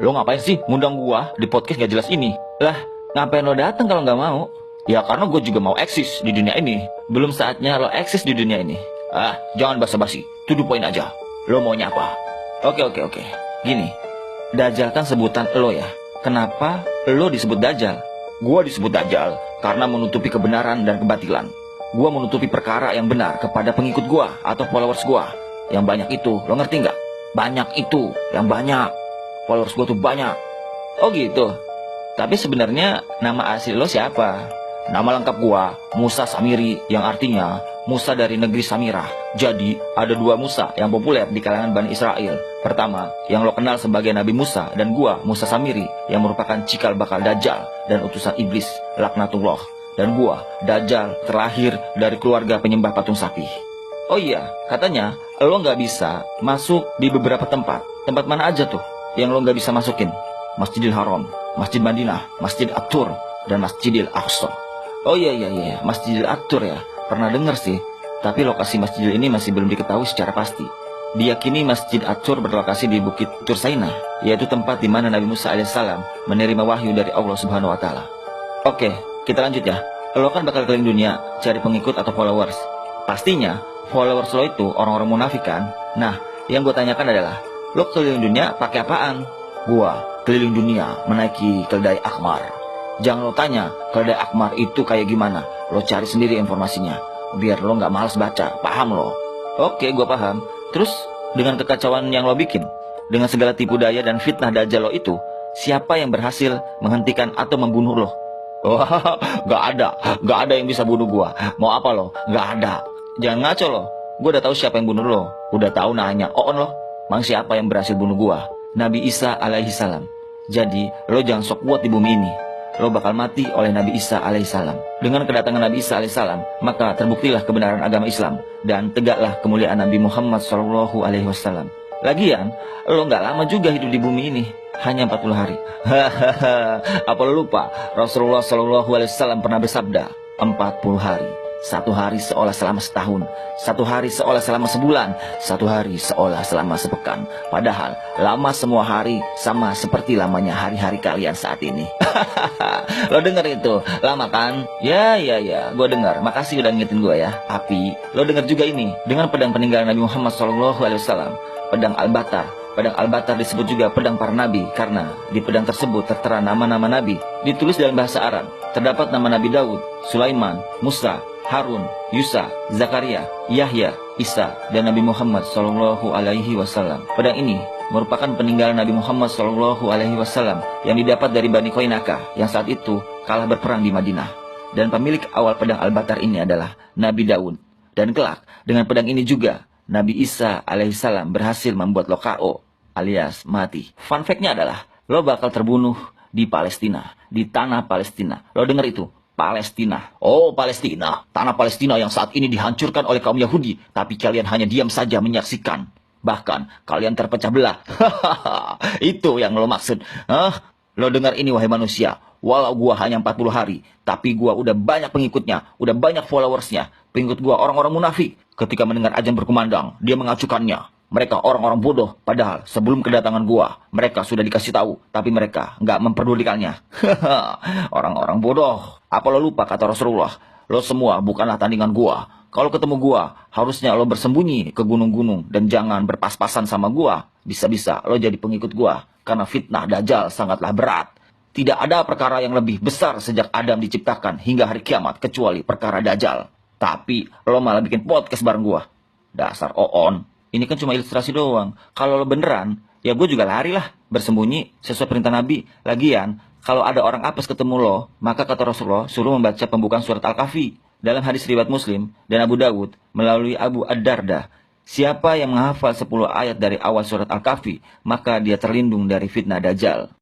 Lo ngapain sih ngundang gua di podcast gak jelas ini? Lah, ngapain lo datang kalau nggak mau? Ya karena gue juga mau eksis di dunia ini. Belum saatnya lo eksis di dunia ini. Ah, jangan basa-basi, to the point aja. Lo maunya apa? Oke. Gini, Dajjal kan sebutan lo ya. Kenapa lo disebut Dajjal? Gua disebut Dajjal karena menutupi kebenaran dan kebatilan. Gua menutupi perkara yang benar kepada pengikut gua atau followers gua. Yang banyak itu, lo ngerti nggak? Banyak itu, yang banyak. Followers gua tuh banyak. Oh gitu. Tapi sebenarnya nama asli lo siapa? Nama lengkap gua Musa Samiri, yang artinya Musa dari negeri Samirah. Jadi ada dua Musa yang populer di kalangan Bani Israel. Pertama, yang lo kenal sebagai Nabi Musa, dan gua Musa Samiri yang merupakan cikal bakal Dajjal dan utusan iblis laknatullah. Dan gua Dajjal terlahir dari keluarga penyembah patung sapi. Oh iya, katanya lo nggak bisa masuk di beberapa tempat. Tempat mana aja tuh yang lo nggak bisa masukin? Masjidil Haram, Masjid Madinah, Masjid At-Tur, dan Masjidil Aqsa. Oh iya, Masjidil At-Tur ya. Pernah dengar sih, tapi lokasi masjid ini masih belum diketahui secara pasti. Diyakini Masjid At-Tur berlokasi di Bukit Tursaina, yaitu tempat di mana Nabi Musa alaihissalam menerima wahyu dari Allah Subhanahu wa taala. Oke, kita lanjut ya. Lo kan bakal keliling dunia cari pengikut atau followers. Pastinya followers lo itu orang-orang munafik kan? Nah, yang gue tanyakan adalah, lo keliling dunia pakai apaan? Gua keliling dunia menaiki keledai Akmar. Jangan lo tanya keledai Akmar itu kayak gimana. Lo cari sendiri informasinya, biar lo nggak malas baca. Paham lo? Oke, gue paham. Terus dengan kekacauan yang lo bikin, dengan segala tipu daya dan fitnah Dajjal lo itu, siapa yang berhasil menghentikan atau membunuh lo? Wah, gak ada yang bisa bunuh gua. Mau apa lo? Gak ada. Jangan ngaco lo. Gua udah tahu siapa yang bunuh lo. Udah tahu nanya, on lo. Mang siapa yang berhasil bunuh gua? Nabi Isa alaihissalam. Jadi lo jangan sok kuat di bumi ini. Lo bakal mati oleh Nabi Isa alaihissalam. Dengan kedatangan Nabi Isa alaihissalam, maka terbuktilah kebenaran agama Islam dan tegaklah kemuliaan Nabi Muhammad sallallahu alaihi wasallam. Lagian, lo nggak lama juga hidup di bumi ini, hanya 40 hari. Hahaha, apa lo lupa? Rasulullah sallallahu alaihi wasallam pernah bersabda, 40 hari. Satu hari seolah selama setahun, satu hari seolah selama sebulan, satu hari seolah selama sepekan. Padahal lama semua hari sama seperti lamanya hari-hari kalian saat ini. Lo denger itu, lama kan? Ya, gue dengar. Makasih udah ngingetin gue ya. Tapi lo denger juga ini, dengan pedang peninggalan Nabi Muhammad SAW, pedang Al-Batar. Pedang Al-Batar disebut juga pedang para nabi karena di pedang tersebut tertera nama-nama nabi. Ditulis dalam bahasa Arab. Terdapat nama Nabi Daud, Sulaiman, Musa, Harun, Yusa, Zakaria, Yahya, Isa, dan Nabi Muhammad sallallahu alaihi wasallam. Pedang ini merupakan peninggalan Nabi Muhammad sallallahu alaihi wasallam yang didapat dari Bani Qoinaka yang saat itu kalah berperang di Madinah. Dan pemilik awal pedang Al-Batar ini adalah Nabi Daud. Dan kelak dengan pedang ini juga Nabi Isa alaihissalam berhasil membuat lo KO alias mati. Fun fact-nya adalah lo bakal terbunuh di Palestina, di tanah Palestina. Lo denger itu? Palestina. Oh, Palestina. Tanah Palestina yang saat ini dihancurkan oleh kaum Yahudi. Tapi kalian hanya diam saja menyaksikan. Bahkan kalian terpecah belah. Itu yang lo maksud. Lo dengar ini wahai manusia. Walau gua hanya 40 hari. Tapi gua udah banyak pengikutnya. Udah banyak followersnya. Pengikut gua orang-orang munafik. Ketika mendengar azan berkumandang, dia mengacukannya. Mereka orang-orang bodoh, padahal sebelum kedatangan gua, mereka sudah dikasih tahu, tapi mereka nggak memperdulikannya. Orang-orang bodoh. Apa lo lupa kata Rasulullah? Lo semua bukanlah tandingan gua. Kalau ketemu gua, harusnya lo bersembunyi ke gunung-gunung dan jangan berpas-pasan sama gua. Bisa-bisa lo jadi pengikut gua, karena fitnah Dajjal sangatlah berat. Tidak ada perkara yang lebih besar sejak Adam diciptakan hingga hari kiamat kecuali perkara Dajjal. Tapi lo malah bikin podcast bareng gua. Dasar oon. Ini kan cuma ilustrasi doang. Kalau lo beneran, ya gue juga lari lah. Bersembunyi sesuai perintah Nabi. Lagian, kalau ada orang apes ketemu lo, maka kata Rasulullah suruh membaca pembukaan surat Al-Kahfi. Dalam hadis riwayat Muslim dan Abu Dawud melalui Abu Ad-Darda. Siapa yang menghafal 10 ayat dari awal surat Al-Kahfi, maka dia terlindung dari fitnah Dajjal.